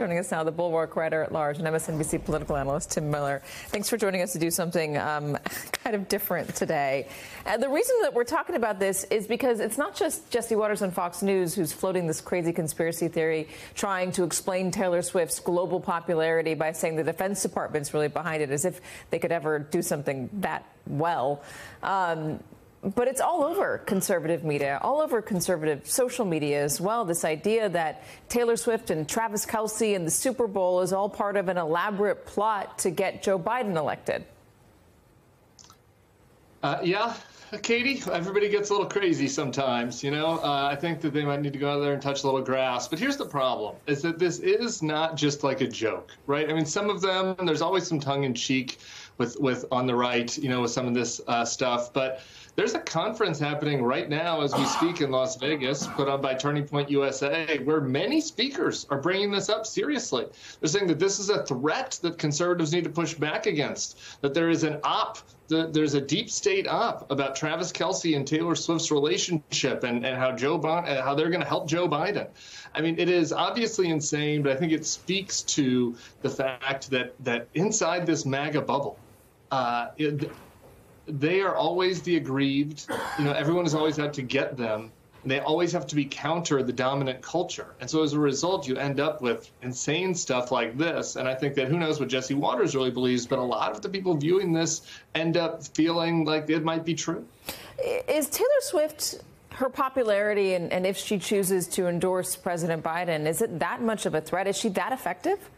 Joining us now, the Bulwark writer at large and MSNBC political analyst Tim Miller. Thanks for joining us to do something kind of different today. The reason that we're talking about this is because it's not just Jesse Watters on Fox News who's floating this crazy conspiracy theory, trying to explain Taylor Swift's global popularity by saying the Defense Department's really behind it, as if they could ever do something that well. But it's all over conservative media, all over conservative social media as well. This idea that Taylor Swift and Travis Kelce and the Super Bowl is all part of an elaborate plot to get Joe Biden elected. Yeah, Katie, everybody gets a little crazy sometimes, you know. I think that they might need to go out there and touch a little grass. But here's the problem, is that this is not just like a joke, right? I mean, some of them, there's always some tongue-in-cheek with on the right, you know, with some of this stuff. But there's a conference happening right now as we speak in Las Vegas, put on by Turning Point USA, where many speakers are bringing this up seriously. They're saying that this is a threat that conservatives need to push back against, that there is an there's a deep state op about Travis Kelce and Taylor Swift's relationship and how how they're going to help Joe Biden. I mean, it is obviously insane, but I think it speaks to the fact that inside this MAGA bubble, they are always the aggrieved. You know, everyone has always had to get them. And they always have to be counter the dominant culture. And so as a result, you end up with insane stuff like this. And I think that who knows what Jesse Watters really believes, but a lot of the people viewing this end up feeling like it might be true. Is Taylor Swift, her popularity, and if she chooses to endorse President Biden, is it that much of a threat? Is she that effective?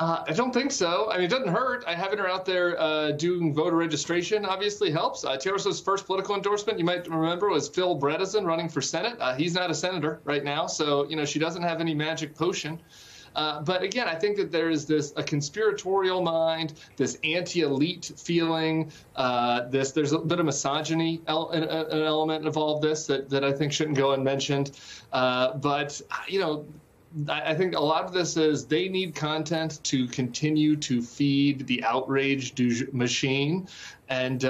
I don't think so. I mean, it doesn't hurt. Having her out there doing voter registration obviously helps. Taylor Swift's first political endorsement, you might remember, was Phil Bredesen running for Senate. He's not a senator right now, so, you know, she doesn't have any magic potion. But again, I think that there is a conspiratorial mind, this anti-elite feeling, there's a bit of misogyny, an element of all of this that I think shouldn't go unmentioned. But, you know, I think a lot of this is they need content to continue to feed the outrage machine, and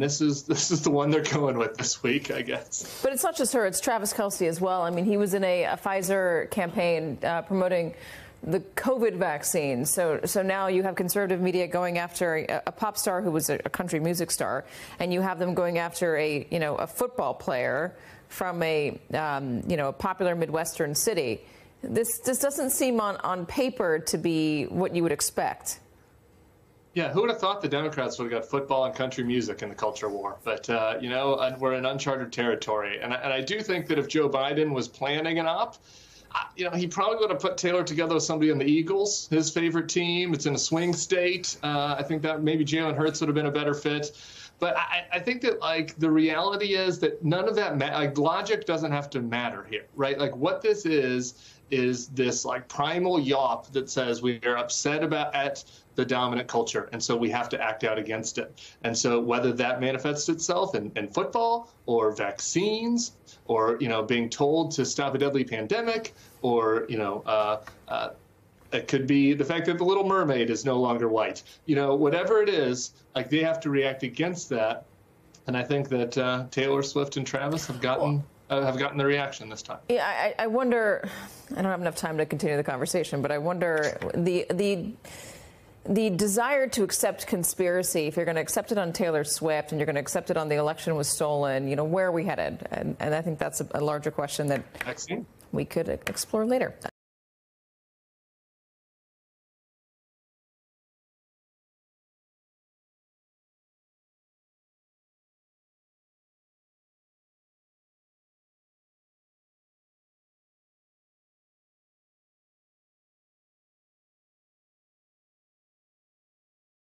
this is the one they're going with this week, I guess. But it's not just her; it's Travis Kelce as well. I mean, he was in a Pfizer campaign promoting the COVID vaccine. So now you have conservative media going after a pop star who was a country music star, and you have them going after a football player from a popular Midwestern city. This doesn't seem on paper to be what you would expect. Yeah, who would have thought the Democrats would have got football and country music in the culture war? But, you know, we're in uncharted territory. And I do think that if Joe Biden was planning an op, you know, he probably would have put Taylor together with somebody on the Eagles, his favorite team. It's in a swing state. I think that maybe Jalen Hurts would have been a better fit. But I think that, like, the reality is that none of that, logic doesn't have to matter here, right? Like, what this is this, like, primal yawp that says we are upset at the dominant culture, and so we have to act out against it. And so whether that manifests itself in football or vaccines or, you know, being told to stop a deadly pandemic or, you know, it could be the fact that the Little Mermaid is no longer white. You know, whatever it is, like, they have to react against that. And I think that Taylor Swift and Travis have gotten the reaction this time. Yeah, I wonder. I don't have enough time to continue the conversation, but I wonder the desire to accept conspiracy. If you're going to accept it on Taylor Swift and you're going to accept it on the election was stolen, you know, where are we headed? And I think that's a larger question that we could explore later.